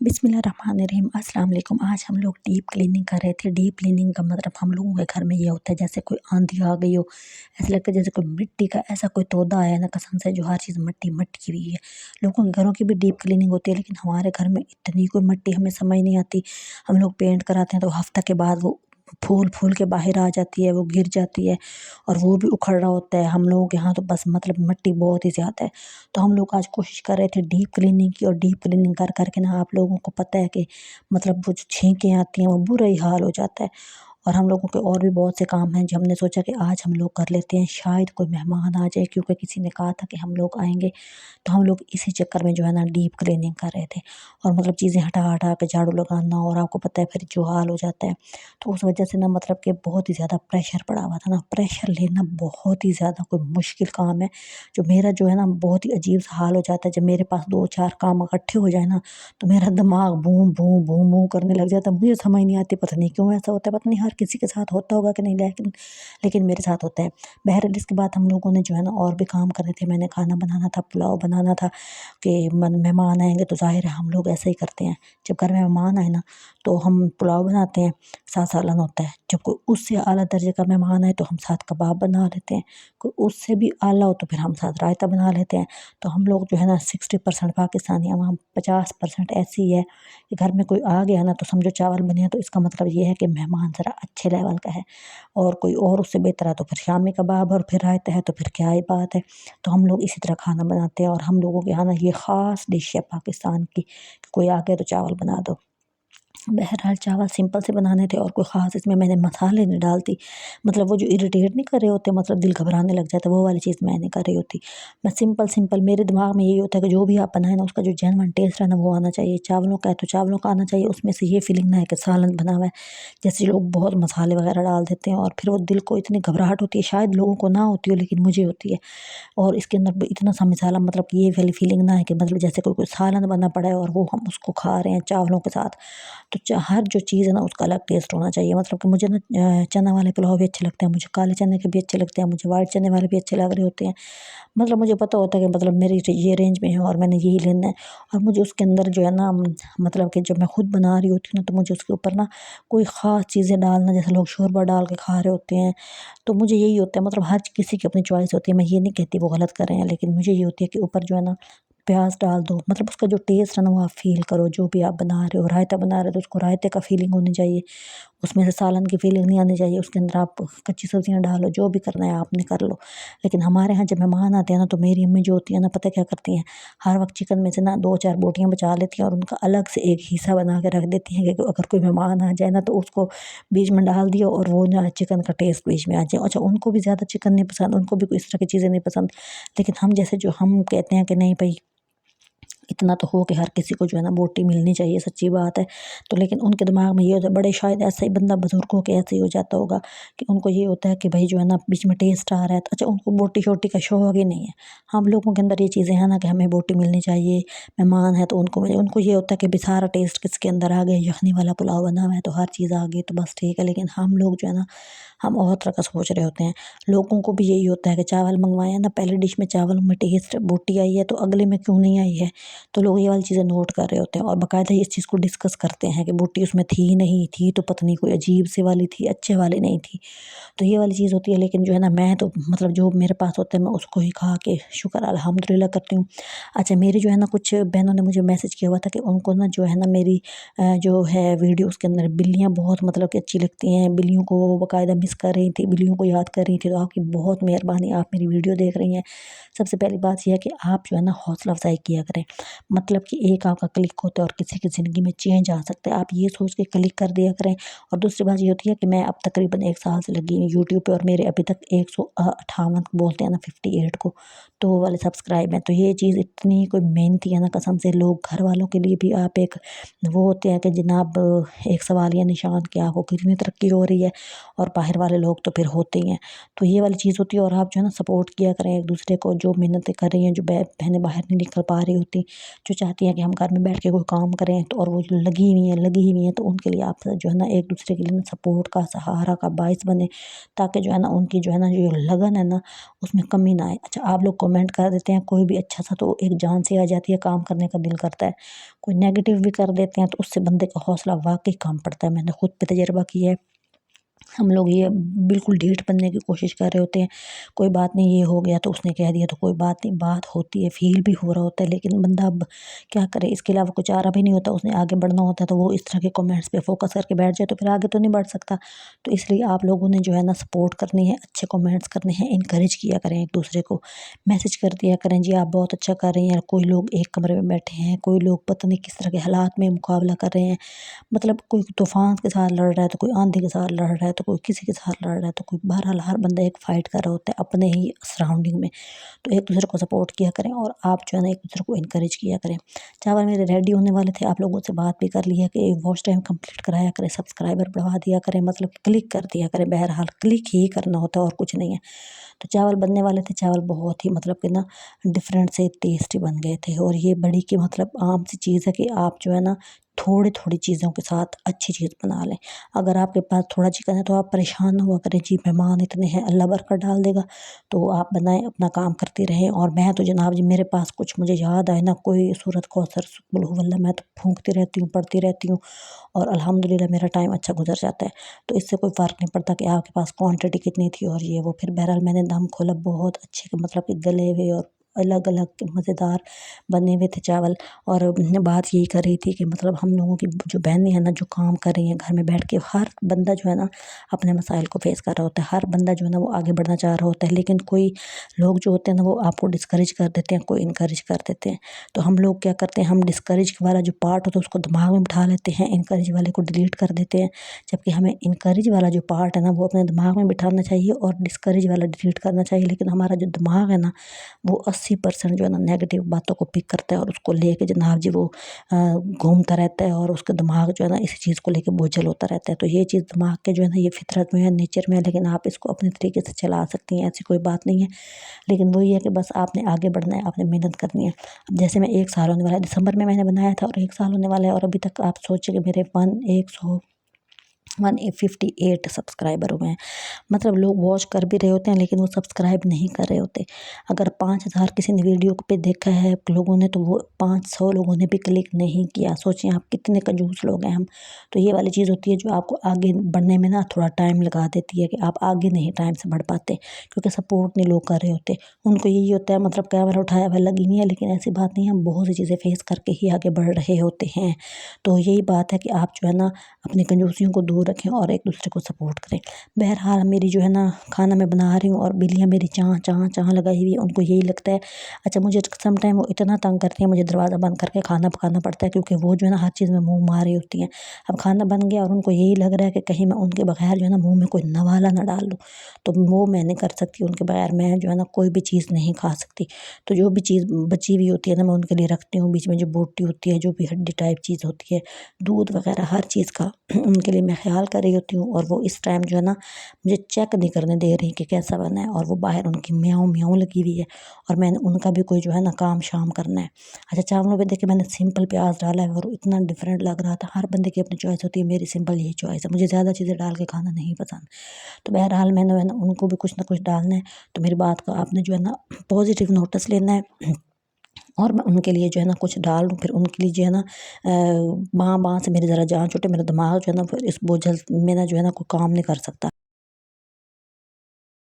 बिस्मिल्लाहिर्रहमानिर्रहीम अस्सलाम वालेकुम। आज हम लोग डीप क्लीनिंग कर रहे थे। डीप क्लीनिंग का मतलब हम लोगों के घर में ये होता है जैसे कोई आंधी आ गई हो, ऐसा लगता है जैसे कोई मिट्टी का ऐसा कोई तोदा आया ना कसम से, जो हर चीज़ मट्टी मट्टी हुई है। लोगों के घरों की भी डीप क्लीनिंग होती है, लेकिन हमारे घर में इतनी कोई मट्टी हमें समझ नहीं आती। हम लोग पेंट कराते हैं तो हफ्ता के बाद वो फूल फूल के बाहर आ जाती है, वो गिर जाती है और वो भी उखड़ रहा होता है। हम लोगों के यहाँ तो बस मतलब मट्टी बहुत ही ज़्यादा है। तो हम लोग आज कोशिश कर रहे थे डीप क्लीनिंग की, और डीप क्लीनिंग कर करके ना आप लोगों को पता है कि मतलब वो जो छींकें आती हैं वो बुरा ही हाल हो जाता है। और हम लोगों के और भी बहुत से काम हैं जो हमने सोचा कि आज हम लोग कर लेते हैं, शायद कोई मेहमान आ जाए, क्योंकि किसी ने कहा था कि हम लोग आएंगे। तो हम लोग इसी चक्कर में जो है ना डीप क्लीनिंग कर रहे थे, और मतलब चीज़ें हटा हटा के झाड़ू लगाना, और आपको पता है फिर जो हाल हो जाता है। तो उस वजह से ना मतलब कि बहुत ही ज़्यादा प्रेशर पड़ा हुआ था ना। प्रेशर लेना बहुत ही ज़्यादा कोई मुश्किल काम है, जो मेरा जो है ना बहुत ही अजीब सा हाल हो जाता है। जब मेरे पास दो चार काम इकट्ठे हो जाए ना, तो मेरा दिमाग बूम बूम बूम बूम करने लग जाता है। मुझे समझ नहीं आती, पता नहीं क्यों ऐसा होता है, पता नहीं हर किसी के साथ होता होगा कि नहीं, लेकिन लेकिन मेरे साथ होता है। बहरहाल इसके बाद हम लोगों ने जो है ना और भी काम करे थे। मैंने खाना बनाना था, पुलाव बनाना था कि मेहमान आएंगे, तो जाहिर है हम लोग ऐसे ही करते हैं। जब घर में मेहमान आए ना तो हम पुलाव बनाते हैं, साथ सालन होता है। जब कोई उससे आला दर्जे का मेहमान आए तो हम साथ कबाब बना लेते हैं। कोई उससे भी आला हो तो फिर हम साथ रायता बना लेते हैं। तो हम लोग जो है ना 60% पाकिस्तानी हैं, वहाँ 50% ऐसी है कि घर में कोई आ गया ना तो समझो चावल बने हैं, तो इसका मतलब ये है कि मेहमान ज़रा अच्छे लेवल का है। और कोई और उससे बेहतर है तो फिर शामी कबाब और फिर रायता है, तो फिर क्या ही बात है। तो हम लोग इसी तरह खाना बनाते हैं, और हम लोगों के यहाँ ना ये ख़ास डिश है पाकिस्तान की कि कोई आ गया तो चावल बना दो। बहरहाल चावल सिंपल से बनाने थे, और कोई ख़ास इसमें मैंने मसाले नहीं डालती। मतलब वो जो इरिटेट नहीं कर रहे होते, मतलब दिल घबराने लग जाता है, वो वाली चीज़ मैं नहीं कर रही होती। मैं सिंपल सिंपल, मेरे दिमाग में यही होता है कि जो भी आप बनाए ना उसका जो जेन्युइन टेस्ट है ना वो आना चाहिए। चावलों का है तो चावलों का आना चाहिए, उसमें से ये फीलिंग ना है कि सालन बना हुआ है। जैसे लोग बहुत मसाले वगैरह डाल देते हैं और फिर वो दिल को इतनी घबराहट होती है, शायद लोगों को ना होती हो लेकिन मुझे होती है। और इसके अंदर भी इतना सा मसाला, मतलब कि ये वाली फीलिंग ना है कि मतलब जैसे कोई कोई सालन बना पड़ा है और वो हम उसको खा रहे हैं चावलों के साथ। तो हर जो चीज़ है ना उसका अलग टेस्ट होना चाहिए। मतलब कि मुझे ना चना वाले पुलाव भी अच्छे लगते हैं, मुझे काले चने के भी अच्छे लगते हैं, मुझे वाइट चने वाले भी अच्छे लग रहे होते हैं। मतलब मुझे पता होता है कि मतलब मेरी ये रेंज में है और मैंने यही लेना है। और मुझे उसके अंदर जो है ना मतलब कि जब मैं खुद बना रही होती हूँ ना, तो मुझे उसके ऊपर ना कोई ख़ास चीज़ें डालना, जैसे लोग शोरबा डाल के खा रहे होते हैं, तो मुझे यही होता है। मतलब हर किसी की अपनी चॉइस होती है, मैं ये नहीं कहती वो गलत कर रहे हैं, लेकिन मुझे ये होती है कि ऊपर जो है ना प्याज डाल दो, मतलब उसका जो टेस्ट है ना वो आप फील करो। जो भी आप बना रहे हो, रायता बना रहे हो तो उसको रायते का फीलिंग होनी चाहिए, उसमें से सालन की फीलिंग नहीं आनी चाहिए। उसके अंदर आप कच्ची सब्जियां डालो, जो भी करना है आपने कर लो। लेकिन हमारे यहाँ जब मेहमान आते हैं ना, तो मेरी अम्मी जो होती है ना, पता क्या करती हैं, हर वक्त चिकन में से ना दो चार बोटियां बचा लेती हैं और उनका अलग से एक हिस्सा बना के रख देती हैं कि अगर कोई मेहमान आ जाए ना तो उसको बीच में डाल दियो और वो ना चिकन का टेस्ट बीच में आ जाए। अच्छा, उनको भी ज़्यादा चिकन नहीं पसंद, उनको भी कोई इस तरह की चीज़ें नहीं पसंद। लेकिन हम जैसे जो हम कहते हैं कि नहीं भाई, इतना तो हो कि हर किसी को जो है ना बोटी मिलनी चाहिए, सच्ची बात है। तो लेकिन उनके दिमाग में ये होता है, बड़े शायद ऐसा ही बंदा बुजुर्गों के ऐसे ही हो जाता होगा कि उनको ये होता है कि भाई जो है ना बीच में टेस्ट आ रहा है, तो अच्छा उनको बोटी शोटी का शौक ही नहीं है। हम लोगों के अंदर ये चीज़ें हैं ना कि हमें बोटी मिलनी चाहिए, मेहमान है तो उनको मिले। उनको ये होता है कि भी सारा टेस्ट किसके अंदर आ गया, यखनी वाला पुलाव बना हुआ है तो हर चीज़ आ गई तो बस ठीक है। लेकिन हम लोग जो है ना, हम और तरह का सोच रहे होते हैं। लोगों को भी यही होता है कि चावल मंगवाए हैं ना, पहले डिश में चावल में टेस्ट बोटी आई है तो अगले में क्यों नहीं आई है। तो लोग ये वाली चीज़ें नोट कर रहे होते हैं और बाकायदा इस चीज़ को डिस्कस करते हैं कि बोटी उसमें थी नहीं थी, तो पता नहीं कोई अजीब सी वाली थी, अच्छे वाली नहीं थी। तो ये वाली चीज़ होती है। लेकिन जो है ना मैं तो मतलब जो मेरे पास होता है मैं उसको ही खा के शुक्र अल्हम्दुलिल्लाह करती हूँ। अच्छा, मेरी जो है ना कुछ बहनों ने मुझे मैसेज किया हुआ था कि उनको ना जो है ना मेरी जो है वीडियोज़ के अंदर बिल्लियाँ बहुत मतलब कि अच्छी लगती हैं। बिल्लियों को वो बाकायदा मिस कर रही थी, बिल्लियों को याद कर रही थी। तो आपकी बहुत मेहरबानी, आप मेरी वीडियो देख रही हैं। सबसे पहली बात ये है कि आप जो है ना हौसला अफ़ज़ाई किया करें। मतलब कि एक आपका क्लिक होता है और किसी की ज़िंदगी में चेंज आ सकता है, आप ये सोच के क्लिक कर दिया करें। और दूसरी बात ये होती है कि मैं अब तकरीबन 1 साल से लगी हूँ यूट्यूब पे, और मेरे अभी तक 158 बोलते हैं ना 58 को, तो वो वाले सब्सक्राइब हैं। तो ये चीज़ इतनी कोई मेहनती है ना कसम से। लोग घर वालों के लिए भी आप एक वो होते हैं कि जनाब एक सवालिया निशान कि आपको कितनी तरक्की हो रही है, और बाहर वाले लोग तो फिर होते ही हैं। तो ये वाली चीज़ होती है। और आप जो है ना सपोर्ट किया करें एक दूसरे को, जो मेहनतें कर रही हैं, जो बहनें बाहर नहीं निकल पा रही होती, जो चाहती हैं कि हम घर में बैठ के कोई काम करें, तो और वो जो लगी हुई हैं तो उनके लिए आप जो है ना एक दूसरे के लिए ना सपोर्ट का सहारा का बायस बने, ताकि जो है ना उनकी जो है ना जो लगन है ना उसमें कमी ना आए। अच्छा, आप लोग कमेंट कर देते हैं कोई भी अच्छा सा तो एक जान सी आ जाती है, काम करने का दिल करता है। कोई नेगेटिव भी कर देते हैं तो उससे बंदे का हौसला वाकई कम पड़ता है। मैंने खुद पे तजर्बा किया है। हम लोग ये बिल्कुल ढीठ बनने की कोशिश कर रहे होते हैं, कोई बात नहीं ये हो गया तो उसने कह दिया तो कोई बात नहीं, बात होती है, फ़ील भी हो रहा होता है, लेकिन बंदा अब क्या करे, इसके अलावा कुछ चारा भी नहीं होता, उसने आगे बढ़ना होता है तो वो इस तरह के कमेंट्स पे फ़ोकस करके बैठ जाए तो फिर आगे तो नहीं बढ़ सकता। तो इसलिए आप लोगों ने जो है ना सपोर्ट करनी है, अच्छे कमेंट्स करने हैं, इनकरेज किया करें एक दूसरे को, मैसेज कर दिया करें जी आप बहुत अच्छा कर रही हैं। कोई लोग एक कमरे में बैठे हैं, कोई लोग पता नहीं किस तरह के हालात में मुकाबला कर रहे हैं, मतलब कोई तूफ़ान के साथ लड़ रहा है तो कोई आंधी के साथ लड़ रहा है तो कोई किसी के साथ लड़ रहा है तो कोई, बहरहाल हर बंदा एक फ़ाइट कर रहा होता है अपने ही सराउंडिंग में। तो एक दूसरे को सपोर्ट किया करें और आप जो है ना एक दूसरे को इनकरेज किया करें। चावल मेरे रेडी होने वाले थे, आप लोगों से बात भी कर लिया कि वॉच टाइम कंप्लीट कराया करें, सब्सक्राइबर बढ़ा दिया करें, मतलब क्लिक कर दिया करें, बहरहाल क्लिक ही करना होता है और कुछ नहीं है। तो चावल बनने वाले थे, चावल बहुत ही मतलब कि ना डिफरेंट से टेस्टी बन गए थे। और ये बड़ी की मतलब आम सी चीज़ है कि आप जो है ना थोड़ी थोड़ी चीज़ों के साथ अच्छी चीज़ बना लें। अगर आपके पास थोड़ा चिकन है तो आप परेशान ना हुआ करें, जी मेहमान इतने हैं अल्लाह बरकत डाल देगा, तो आप बनाएं अपना काम करते रहें। और मैं तो जनाब जी मेरे पास कुछ मुझे याद आए ना, कोई सूरत कौसर कुल हु वल्लाह, मैं तो फूंकती रहती हूँ, पढ़ती रहती हूँ और अल्हम्दुलिल्लाह मेरा टाइम अच्छा गुजर जाता है। तो इससे कोई फ़र्क नहीं पड़ता कि आपके पास क्वांटिटी कितनी थी और ये वो। फिर बहरहाल मैंने दम खोला, बहुत अच्छे मतलब कि गले हुए और अलग अलग मज़ेदार बने हुए थे चावल। और बात यही कर रही थी कि मतलब हम लोगों की जो बहनें हैं ना जो काम कर रही हैं घर में बैठ के, हर बंदा जो है ना अपने मसाइल को फेस कर रहा होता है, हर बंदा जो है ना वो आगे बढ़ना चाह रहा होता है, लेकिन कोई लोग जो होते हैं ना वो आपको डिस्करेज कर देते हैं, कोई इनकरेज कर देते हैं। तो हम लोग क्या करते हैं, हम डिस्करेज वाला जो पार्ट होता है उसको दिमाग में बिठा लेते हैं, इनकरेज वाले को डिलीट कर देते हैं। जबकि हमें इनकरेज वाला जो पार्ट है ना वो अपने दिमाग में बिठाना चाहिए और डिस्करेज वाला डिलीट करना चाहिए। लेकिन हमारा जो दिमाग है ना वो 80% जो है ना नेगेटिव बातों को पिक करता है और उसको लेके जनाब जी वो घूमता रहता है और उसका दिमाग जो है ना इसी चीज़ को लेके बोझल होता रहता है। तो ये चीज़ दिमाग के जो है ना ये फितरत में है, नेचर में है, लेकिन आप इसको अपने तरीके से चला सकती हैं, ऐसी कोई बात नहीं है। लेकिन वही है कि बस आपने आगे बढ़ना है, आपने मेहनत करनी है। अब जैसे मैं 1 साल होने वाला है, दिसंबर में मैंने बनाया था और 1 साल होने वाला है और अभी तक आप सोचिए कि मेरे 158 सब्सक्राइबर हुए हैं। मतलब लोग वॉच कर भी रहे होते हैं लेकिन वो सब्सक्राइब नहीं कर रहे होते। अगर 5,000 किसी ने वीडियो पे देखा है लोगों ने तो वो 500 लोगों ने भी क्लिक नहीं किया। सोचिए आप कितने कंजूस लोग हैं हम। तो ये वाली चीज़ होती है जो आपको आगे बढ़ने में ना थोड़ा टाइम लगा देती है कि आप आगे नहीं टाइम से बढ़ पाते, क्योंकि सपोर्ट नहीं लोग कर रहे होते। उनको यही होता है मतलब कैमरा उठाया हुआ लगी नहीं है, लेकिन ऐसी बात नहीं है, हम बहुत सी चीज़ें फेस करके ही आगे बढ़ रहे होते हैं। तो यही बात है कि आप जो है ना अपनी कंजूसियों को दूर रखें और एक दूसरे को सपोर्ट करें। बहरहाल मेरी जो है ना खाना मैं बना रही हूँ और बिल्लियाँ मेरी चाँ चाँ चाँ लगाई हुई है, उनको यही लगता है। अच्छा, मुझे सम टाइम वो इतना तंग करती है, मुझे दरवाज़ा बंद करके खाना पकाना पड़ता है, क्योंकि वो जो है ना हर चीज़ में मुँह मार रही होती हैं। अब खाना बन गया और उनको यही लग रहा है कि कहीं मैं उनके बगैर जो है ना मुँह में कोई नवाला ना डाल दूँ, तो वो मैं नहीं कर सकती उनके बगैर। मैं जो है ना कोई भी चीज़ नहीं खा सकती। तो जो भी चीज़ बची हुई होती है ना मैं उनके लिए रखती हूँ। बीच में जो बोटी होती है, जो भी हड्डी टाइप चीज़ होती है, दूध वगैरह हर चीज़ का उनके लिए मैं ख्याल कर रही होती हूँ। और वो इस टाइम जो है ना मुझे चेक नहीं करने दे रही कि कैसा बना है, और वो बाहर उनकी म्याऊं म्याऊं लगी हुई है और मैंने उनका भी कोई जो है ना काम शाम करना है। अच्छा, चावलों पे देखिए मैंने सिंपल प्याज डाला है और इतना डिफरेंट लग रहा था। हर बंदे की अपनी चॉइस होती है, मेरी सिंपल यही चॉइस है, मुझे ज़्यादा चीज़ें डाल के खाना नहीं पसंद। तो बहरहाल मैंने है ना उनको भी कुछ ना कुछ डालना है। तो मेरी बात का आपने जो है ना पॉजिटिव नोटिस लेना है और मैं उनके लिए जो है ना कुछ डाल दूँ, फिर उनके लिए जो है ना बाँ बाँ से मेरी ज़रा जान छूटे, मेरा दिमाग जो है ना फिर इस बोझल में ना जो है ना कोई काम नहीं कर सकता।